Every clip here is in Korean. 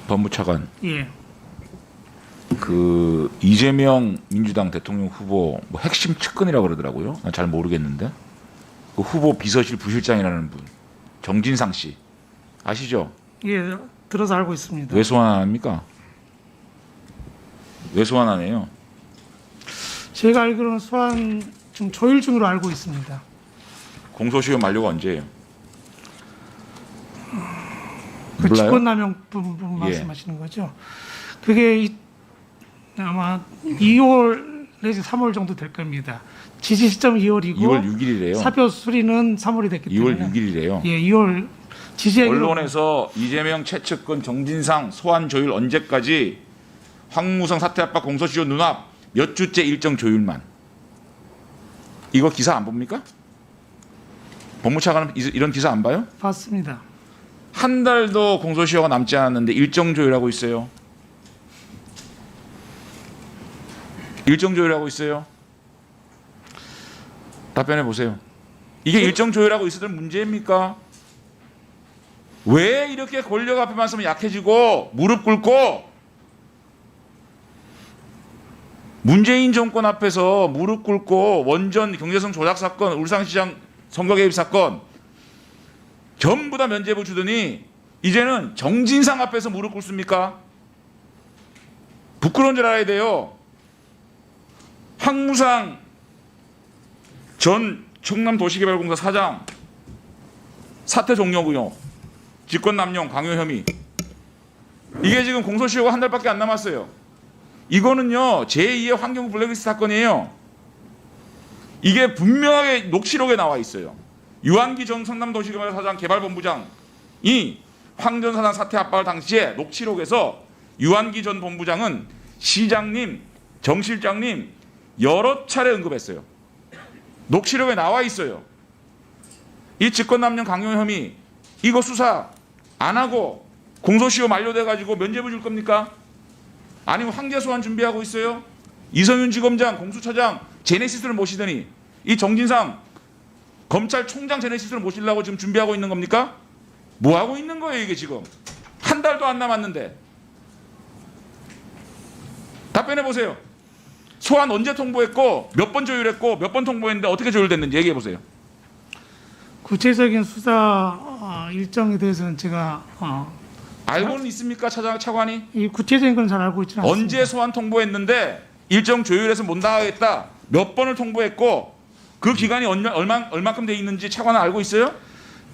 법무차관. 예. 그 이재명 민주당 대통령 후보 뭐 핵심 측근이라고 그러더라고요. 난 잘 모르겠는데 그 후보 비서실 부실장이라는 분 정진상 씨 아시죠? 예, 들어서 알고 있습니다. 왜 소환 안 합니까? 왜 소환 안 해요? 제가 알기로는 소환 지금 조율 중으로 알고 있습니다. 공소시효 만료가 언제예요? 그 몰라요? 직권남용 부분 말씀하시는 거죠? 그게 아마 2월 내지 3월 정도 될 겁니다. 지지 시점 2월이고 2월 6일이래요. 사표 수리는 3월이 됐기 2월 때문에 6일이래요. 예, 2월 지지 언론에서 이재명 최측근 정진상 소환 조율 언제까지 황무성 사퇴 압박 공소시효 눈앞 몇 주째 일정 조율만. 이거 기사 안 봅니까? 법무차관은 이런 기사 안 봐요? 봤습니다. 한 달도 공소시효가 남지 않았는데 일정 조율하고 있어요. 일정 조율하고 있어요. 답변해 보세요. 이게 일정 조율하고 있어도 문제입니까? 왜 이렇게 권력 앞에만 서면 약해지고 무릎 꿇고 문재인 정권 앞에서 무릎 꿇고 원전 경제성 조작 사건, 울산시장 선거 개입 사건 전부 다 면죄부 주더니 이제는 정진상 앞에서 무릎 꿇습니까? 부끄러운 줄 알아야 돼요. 황무상 전 충남도시개발공사 사장 사퇴 종료 의혹, 직권남용 강요 혐의. 이게 지금 공소시효가 한 달밖에 안 남았어요. 이거는요 제2의 환경 블랙리스트 사건이에요. 이게 분명하게 녹취록에 나와 있어요. 유한기 전 성남도시개발 사장 개발본부장이 황전사단 사퇴 압박을 당시에 녹취록에서 유한기 전 본부장은 시장님, 정 실장님 여러 차례 언급했어요. 녹취록에 나와 있어요. 이 직권남용 강요 혐의 이거 수사 안 하고 공소시효 만료돼 가지고 면죄부 줄 겁니까? 아니면 황제 소환 준비하고 있어요? 이성윤 지검장, 공수처장 제네시스를 모시더니 이 정진상 검찰총장 제네시스를 모시려고 지금 준비하고 있는 겁니까? 뭐 하고 있는 거예요 이게 지금? 한 달도 안 남았는데. 답변해 보세요. 소환 언제 통보했고 몇 번 조율했고 몇 번 통보했는데 어떻게 조율됐는지 얘기해 보세요. 구체적인 수사 일정에 대해서는 제가 알고는 있습니까 차관이? 이 구체적인 건 잘 알고 있지는 않습니다. 언제 소환 통보했는데 일정 조율해서 못 나가겠다 몇 번을 통보했고 그 기간이 얼마큼 돼 있는지 차관은 알고 있어요?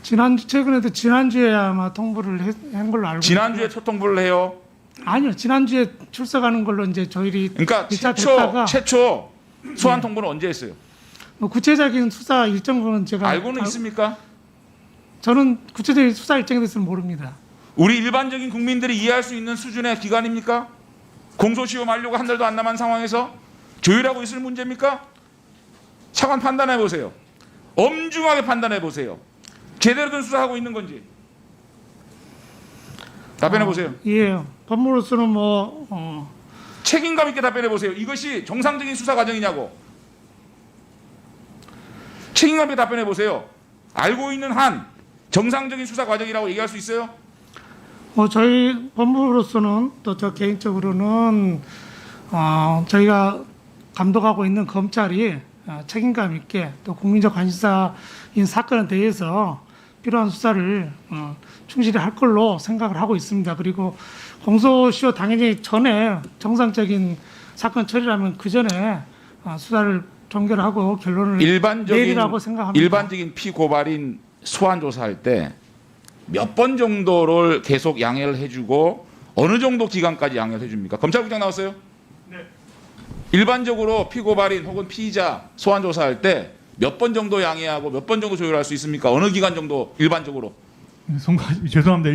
최근에도 지난주에 아마 통보를 한 걸로 알고 지난주에 있고요. 첫 통보를 해요. 아니요, 지난주에 출석하는 걸로 이제 조율이 그러니까 됐다가 최초 소환 통보는 언제 했어요? 뭐 구체적인 수사 일정은 제가 알고는 있습니까? 저는 구체적인 수사 일정에 대해서는 모릅니다. 우리 일반적인 국민들이 이해할 수 있는 수준의 기간입니까? 공소시효 만료가 한 달도 안 남은 상황에서 조율하고 있을 문제입니까? 차관 판단해 보세요. 엄중하게 판단해 보세요. 제대로 된 수사하고 있는 건지. 답변해 보세요. 예, 법무로서는 책임감 있게 답변해 보세요. 이것이 정상적인 수사 과정이냐고. 책임감 있게 답변해 보세요. 알고 있는 한 정상적인 수사 과정이라고 얘기할 수 있어요? 저희 법무부로서는 또 저 개인적으로는 저희가 감독하고 있는 검찰이 책임감 있게 또 국민적 관심사인 사건에 대해서 필요한 수사를 충실히 할 걸로 생각을 하고 있습니다. 그리고 공소시효 당연히 전에 정상적인 사건 처리라면 그 전에 수사를 종결하고 결론을 내리라고 생각합니다. 일반적인 피고발인 소환 조사할 때 몇 번 정도를 계속 양해를 해주고 어느 정도 기간까지 양해를 해줍니까? 검찰국장 나왔어요? 네. 일반적으로 피고발인 혹은 피의자 소환 조사할 때 몇 번 정도 양해하고 몇 번 정도 조율할 수 있습니까? 어느 기간 정도 일반적으로? 죄송합니다.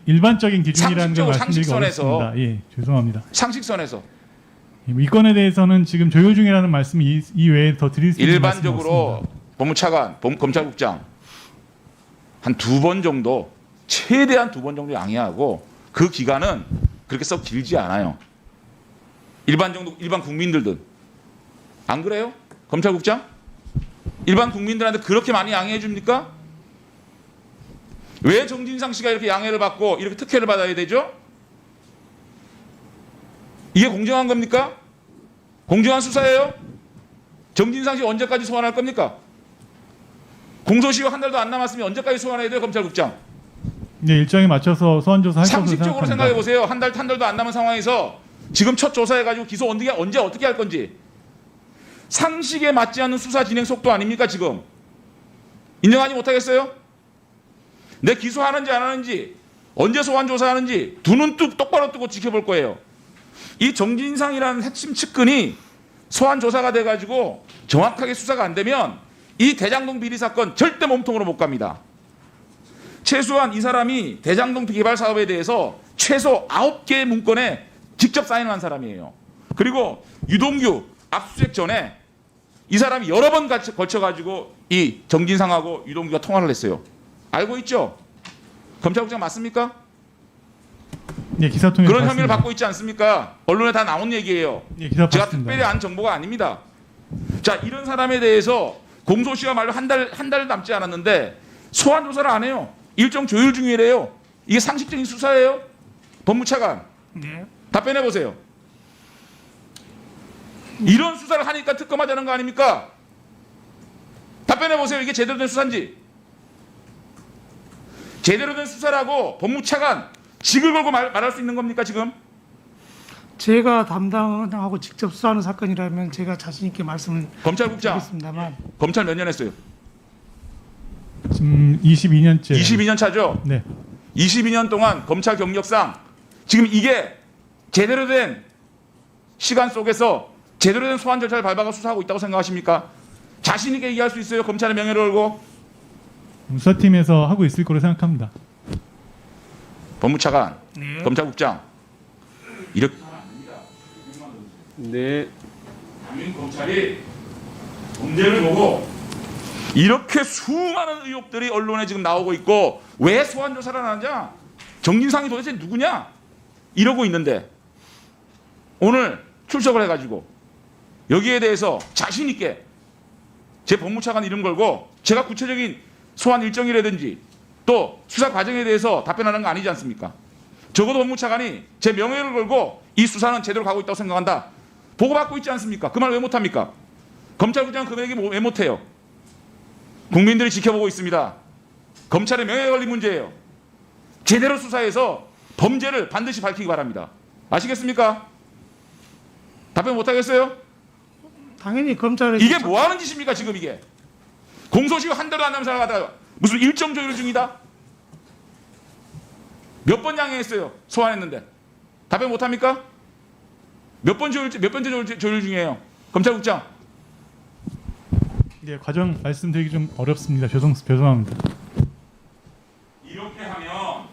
일반적인 기준이라는 걸 말씀드리기 상식선에서. 어렵습니다. 예, 죄송합니다. 상식선에서 이 건에 대해서는 지금 조율 중이라는 말씀 이외에 더 드릴 수 있는 말씀이 일반적으로 없습니다. 법무차관, 검찰국장 한 2번 정도, 최대한 2번 정도 양해하고 그 기간은 그렇게 썩 길지 않아요. 일반 국민들도 안 그래요? 검찰국장? 일반 국민들한테 그렇게 많이 양해해 줍니까? 왜 정진상 씨가 이렇게 양해를 받고 이렇게 특혜를 받아야 되죠? 이게 공정한 겁니까? 공정한 수사예요? 정진상 씨 언제까지 소환할 겁니까? 공소시효 한 달도 안 남았으면 언제까지 소환해야 돼요, 검찰국장? 네, 일정에 맞춰서 소환 조사할 것으로 상식적으로 생각합니다. 생각해 보세요. 한 달도 안 남은 상황에서 지금 첫 조사해가지고 기소 언제 어떻게 할 건지 상식에 맞지 않는 수사 진행 속도 아닙니까 지금? 인정하지 못하겠어요? 내 기소하는지 안 하는지 언제 소환 조사하는지 두 눈 똑바로 뜨고 지켜볼 거예요. 이 정진상이라는 핵심 측근이 소환 조사가 돼가지고 정확하게 수사가 안 되면 이 대장동 비리 사건 절대 몸통으로 못 갑니다. 최소한 이 사람이 대장동 개발 사업에 대해서 최소 9개의 문건에 직접 사인을 한 사람이에요. 그리고 유동규 압수수색 전에 이 사람이 여러 번 걸쳐가지고 이 정진상하고 유동규가 통화를 했어요. 알고 있죠? 검찰국장 맞습니까? 네, 기사 통해 그런 혐의를 받고 있지 않습니까? 언론에 다 나온 얘기예요. 네, 기사 제가 봤습니다. 특별히 안 정보가 아닙니다. 자, 이런 사람에 대해서 공소시효말로 한 달 남지 않았는데 소환 조사를 안 해요. 일정 조율 중이래요. 이게 상식적인 수사예요? 법무차관 네. 답변해 보세요. 이런 수사를 하니까 특검하자는 거 아닙니까? 답변해 보세요. 이게 제대로 된 수사인지. 제대로 된 수사라고 법무차관 직을 걸고 말할 수 있는 겁니까 지금? 제가 담당하고 직접 수사하는 사건이라면 제가 자신 있게 말씀을 검찰국장 드리겠습니다만 검찰 몇 년 했어요? 지금 22년째. 22년 차죠? 네. 22년 동안 검찰 경력상 지금 이게 제대로 된 시간 속에서 제대로 된 소환 절차를 밟아가 수사하고 있다고 생각하십니까? 자신 있게 얘기할 수 있어요? 검찰의 명예를 걸고? 수사팀에서 하고 있을 거로 생각합니다. 법무차관, 네. 검찰국장 이렇게 네. 당연히 검찰이 문제를 보고 이렇게 수많은 의혹들이 언론에 지금 나오고 있고 왜 소환 조사를 안 하냐? 정진상이 도대체 누구냐? 이러고 있는데 오늘 출석을 해가지고 여기에 대해서 자신 있게 제 법무차관 이름 걸고 제가 구체적인 소환 일정이라든지 또 수사 과정에 대해서 답변하는 거 아니지 않습니까? 적어도 법무차관이 제 명예를 걸고 이 수사는 제대로 가고 있다고 생각한다. 보고받고 있지 않습니까? 그 말 왜 못합니까? 검찰국장은 그 얘기 왜 못해요? 국민들이 지켜보고 있습니다. 검찰의 명예에 걸린 문제예요. 제대로 수사해서 범죄를 반드시 밝히기 바랍니다. 아시겠습니까? 답변 못하겠어요? 당연히 검찰에 이게 뭐 하는 짓입니까 지금 이게? 공소시효 한 달도 안 남은 사람 갖다가 무슨 일정 조율 중이다? 몇 번 양해했어요? 소환했는데 답변 못합니까? 몇 번째 조율 중이에요? 검찰국장 네, 과정 말씀드리기 좀 어렵습니다. 죄송합니다. 이렇게 하면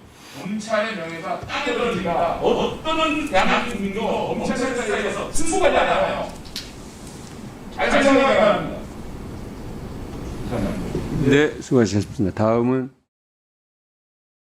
검찰의 명예가 땅에 떨어집니다. 어떤 대한민국 국민도 검찰에 대해서 승부하지 않아요. 잘 생각해야 합니다. 네, 수고하셨습니다. 다음은